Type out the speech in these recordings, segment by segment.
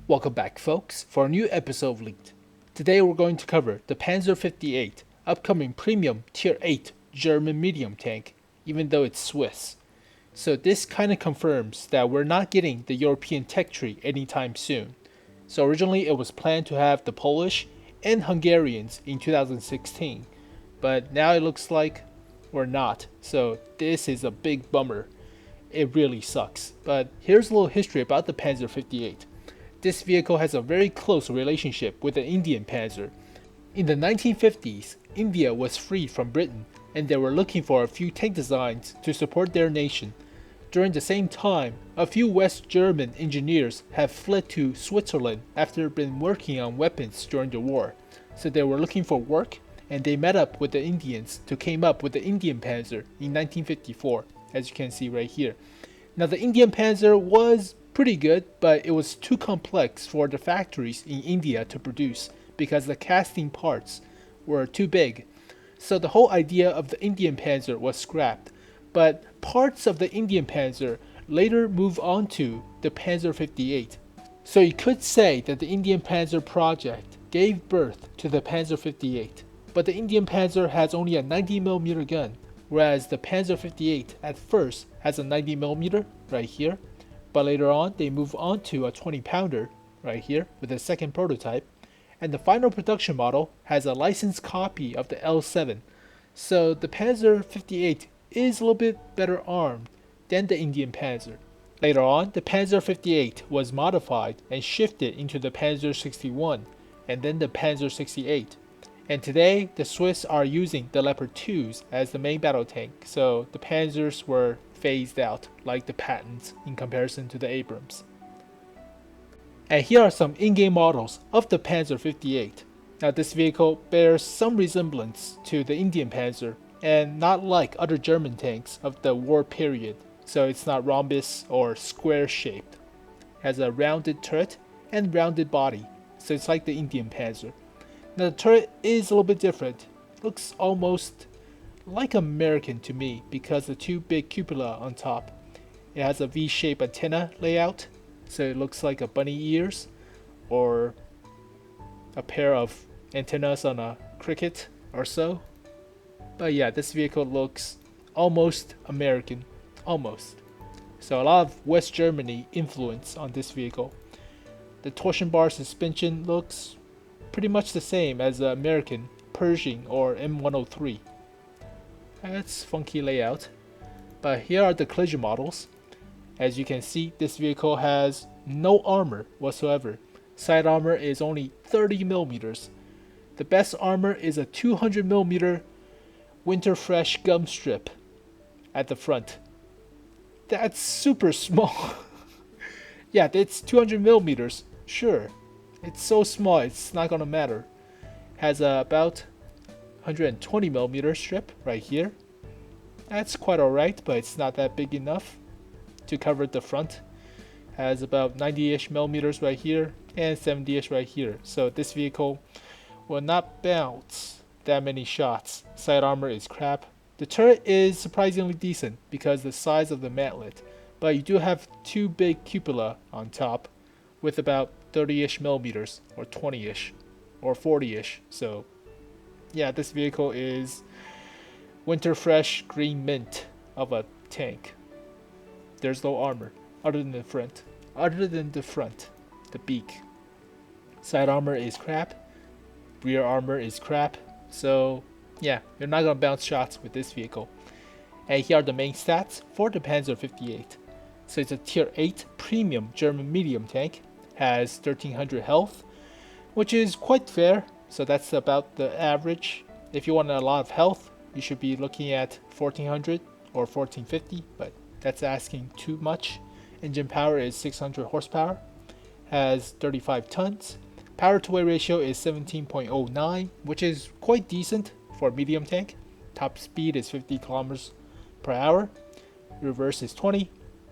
Welcome back, folks, for a new episode of Leaked. Today we're going to cover the Panzer 58, upcoming premium Tier 8 German medium tank, even though it's Swiss. So this kind of confirms that we're not getting the European tech tree anytime soon. So originally it was planned to have the Polish and Hungarians in 2016, but now it looks like we're not. So this is a big bummer. It really sucks. But here's a little history about the Panzer 58. This vehicle has a very close relationship with the Indien Panzer. In the 1950s, India was freed from Britain, and they were looking for a few tank designs to support their nation. During the same time, a few West German engineers have fled to Switzerland after been working on weapons during the war. So they were looking for work, and they met up with the Indians to came up with the Indien Panzer in 1954, as you can see right here. Now the Indien Panzer was pretty good, but it was too complex for the factories in India to produce because the casting parts were too big. So the whole idea of the Indien Panzer was scrapped, but parts of the Indien Panzer later moved on to the Panzer 58. So you could say that the Indien Panzer project gave birth to the Panzer 58, but the Indien Panzer has only a 90mm gun, whereas the Panzer 58 at first has a 90mm right here. But later on, they move on to a 20-pounder right here with a second prototype. And the final production model has a licensed copy of the L7. So the Panzer 58 is a little bit better armed than the Indien Panzer. Later on, the Panzer 58 was modified and shifted into the Panzer 61 and then the Panzer 68. And today, the Swiss are using the Leopard 2s as the main battle tank, so the Panzers were phased out like the Pattons in comparison to the Abrams. And here are some in-game models of the Panzer 58. Now this vehicle bears some resemblance to the Indien Panzer and not like other German tanks of the war period, so it's not rhombus or square shaped. It has a rounded turret and rounded body, so it's like the Indien Panzer. Now the turret is a little bit different. It looks almost like American to me because the two big cupola on top. It has a V-shaped antenna layout, so it looks like a bunny ears or a pair of antennas on a cricket or so. But yeah, this vehicle looks almost American, almost. So a lot of West Germany influence on this vehicle. The torsion bar suspension looks pretty much the same as the American Pershing or M103. That's funky layout. But here are the collision models. As you can see, this vehicle has no armor whatsoever. Side armor is only 30mm. The best armor is a 200mm winter fresh gum strip at the front. That's super small. Yeah, it's 200mm. Sure. It's so small, it's not gonna matter. Has about 120mm strip right here. That's quite alright, but it's not that big enough to cover the front. Has about 90ish millimeters right here and 70ish right here. So this vehicle will not bounce that many shots. Side armor is crap. The turret is surprisingly decent because the size of the mantlet, but you do have two big cupola on top with about 30ish millimeters or 20ish or 40ish. So yeah, this vehicle is winter fresh green mint of a tank. There's no armor other than the front. The beak. Side armor is crap. Rear armor is crap. So yeah, you're not gonna bounce shots with this vehicle. And here are the main stats for the Panzer 58. So it's a Tier 8 premium German medium tank. Has 1300 health, which is quite fair. So that's about the average. If you want a lot of health, you should be looking at 1400 or 1450, but that's asking too much. Engine power is 600 horsepower, has 35 tons. Power to weight ratio is 17.09, which is quite decent for a medium tank. Top speed is 50 kilometers per hour. Reverse is 20,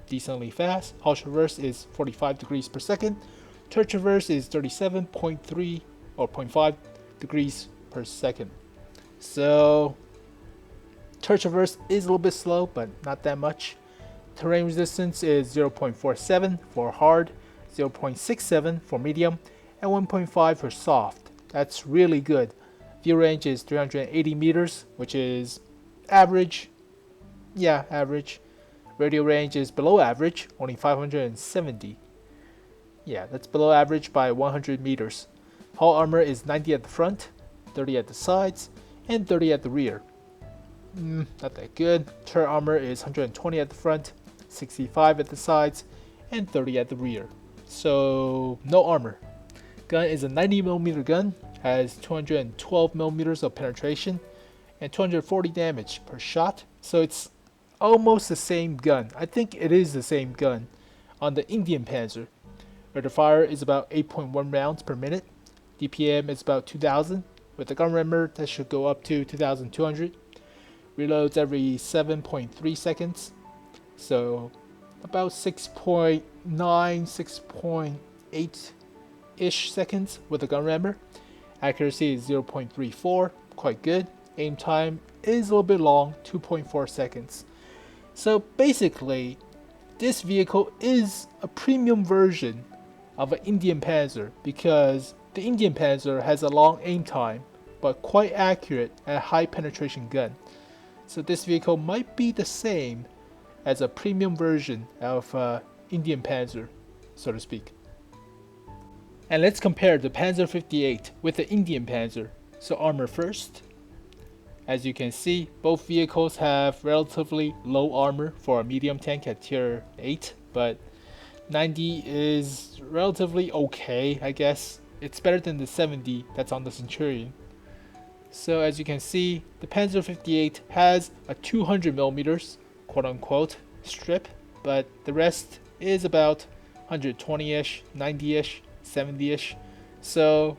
decently fast. Hull reverse is 45 degrees per second. Turret traverse is 37.3 or 0.5 degrees per second. So turret traverse is a little bit slow, but not that much. Terrain resistance is 0.47 for hard 0.67 for medium, and 1.5 for soft. That's really good. View range is 380 meters, which is average. Yeah, average. Radio range is below average, only 570. Yeah, that's below average by 100 meters. Hull armor is 90 at the front, 30 at the sides, and 30 at the rear. Not that good. Turret armor is 120 at the front, 65 at the sides, and 30 at the rear. So, no armor. Gun is a 90mm gun, has 212mm of penetration, and 240 damage per shot. So it's almost the same gun. I think it is the same gun on the Indien Panzer. Rate of fire is about 8.1 rounds per minute. DPM is about 2000. With the gun rammer, that should go up to 2200. Reloads every 7.3 seconds. So about 6.9, 6.8-ish seconds with the gun rammer. Accuracy is 0.34, quite good. Aim time is a little bit long, 2.4 seconds. So basically, this vehicle is a premium version of an Indien Panzer because the Indien Panzer has a long aim time but quite accurate and high penetration gun. So this vehicle might be the same as a premium version of Indien Panzer, so to speak. And let's compare the Panzer 58 with the Indien Panzer. So armor first. As you can see, both vehicles have relatively low armor for a medium tank at tier 8, but 90 is relatively okay, I guess. It's better than the 70 that's on the Centurion. So as you can see, the Panzer 58 has a 200mm, quote-unquote, strip, but the rest is about 120-ish, 90-ish, 70-ish. So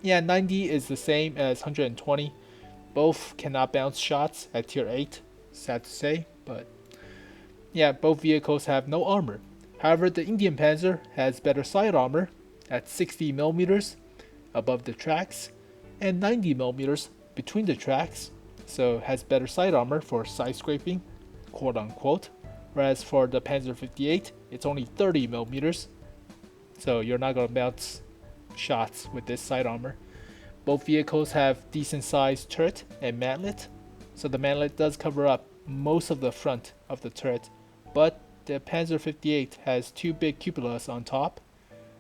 yeah, 90 is the same as 120. Both cannot bounce shots at tier 8, sad to say, but yeah, both vehicles have no armor. However, the Indien Panzer has better side armor at 60mm above the tracks and 90mm between the tracks, so has better side armor for side scraping, quote unquote, whereas for the Panzer 58 it's only 30mm, so you're not gonna bounce shots with this side armor. Both vehicles have decent sized turret and mantlet, so the mantlet does cover up most of the front of the turret, but the Panzer 58 has two big cupolas on top,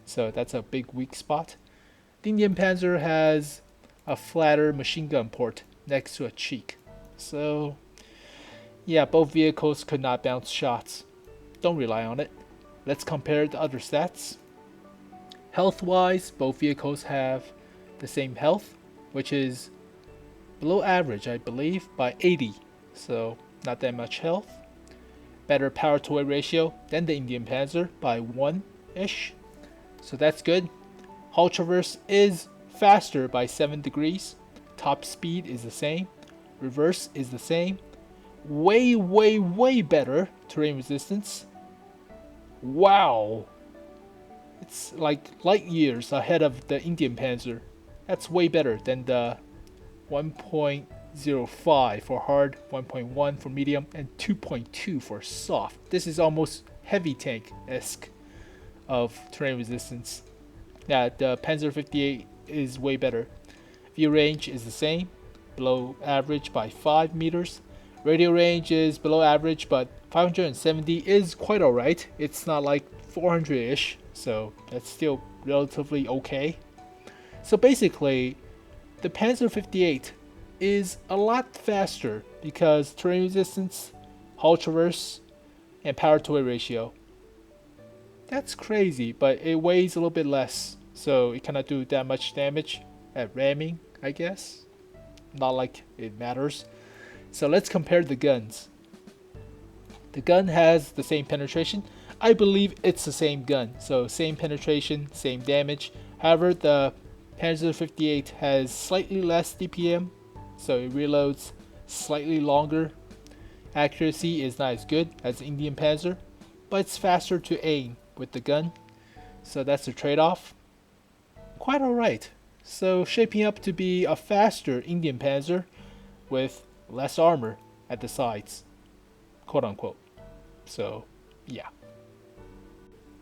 so that's a big weak spot. The Indien Panzer has a flatter machine gun port next to a cheek, so yeah, both vehicles could not bounce shots. Don't rely on it. Let's compare the other stats. Health wise, both vehicles have the same health, which is below average, I believe, by 80, so not that much health. Better power to weight ratio than the Indien Panzer by 1-ish, so that's good. Hull traverse is faster by 7 degrees. Top speed is the same. Reverse is the same. Way better terrain resistance. Wow, it's like light years ahead of the Indien Panzer. That's way better than the 1.05 for hard, 1.1 for medium, and 2.2 for soft. This is almost heavy tank-esque of terrain resistance. Yeah, the Panzer 58 is way better. View range is the same, below average by 5 meters. Radio range is below average, but 570 is quite alright. It's not like 400-ish, so that's still relatively okay. So basically, the Panzer 58 is a lot faster because terrain resistance, hull traverse, and power to weight ratio. That's crazy, but it weighs a little bit less, so it cannot do that much damage at ramming, I guess. Not like it matters. So let's compare the guns. The gun has the same penetration. I believe it's the same gun, so same penetration, same damage. However, the Panzer 58 has slightly less DPM, so it reloads slightly longer. Accuracy is not as good as the Indien Panzer, but it's faster to aim with the gun, so that's a trade-off. Quite alright. So shaping up to be a faster Indien Panzer with less armor at the sides, quote unquote. So yeah.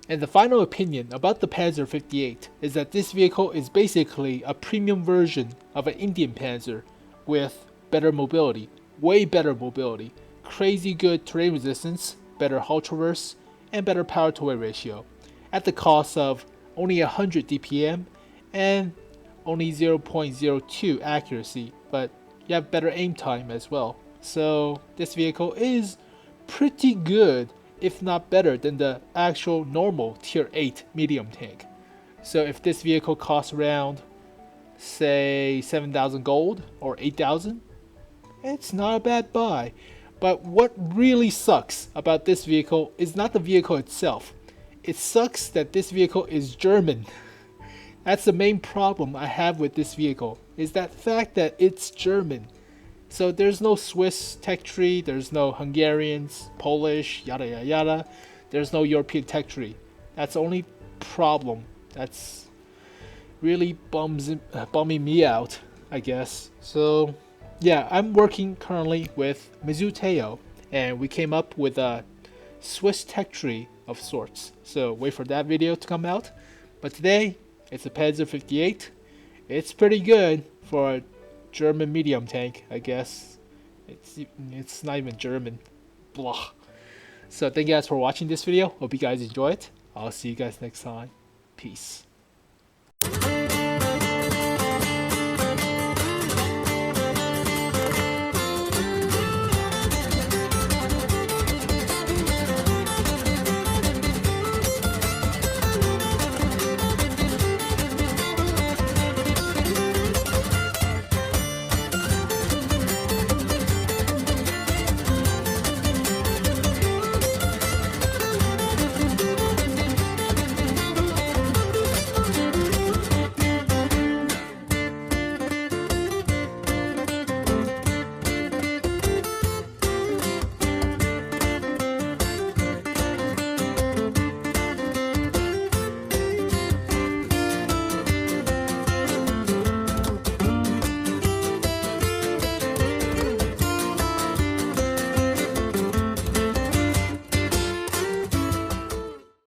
And the final opinion about the Panzer 58 is that this vehicle is basically a premium version of an Indien Panzer with better mobility, way better mobility, crazy good terrain resistance, better hull traverse, and better power to weight ratio, at the cost of only 100 DPM and only 0.02 accuracy, but you have better aim time as well. So this vehicle is pretty good, if not better than the actual normal Tier 8 medium tank. So if this vehicle costs around, say, 7,000 gold or 8,000, it's not a bad buy. But what really sucks about this vehicle is not the vehicle itself. It sucks that this vehicle is German. That's the main problem I have with this vehicle, is that fact that it's German. So there's no Swiss tech tree, there's no Hungarians, Polish, yada yada yada. There's no European tech tree. That's the only problem. That's really bumming me out, I guess. So yeah, I'm working currently with Mizzou, and we came up with a Swiss tech tree of sorts. So wait for that video to come out. But today, it's a Panzer 58. It's pretty good for a German medium tank, I guess. It's not even German. Blah. So thank you guys for watching this video. Hope you guys enjoy it. I'll see you guys next time. Peace.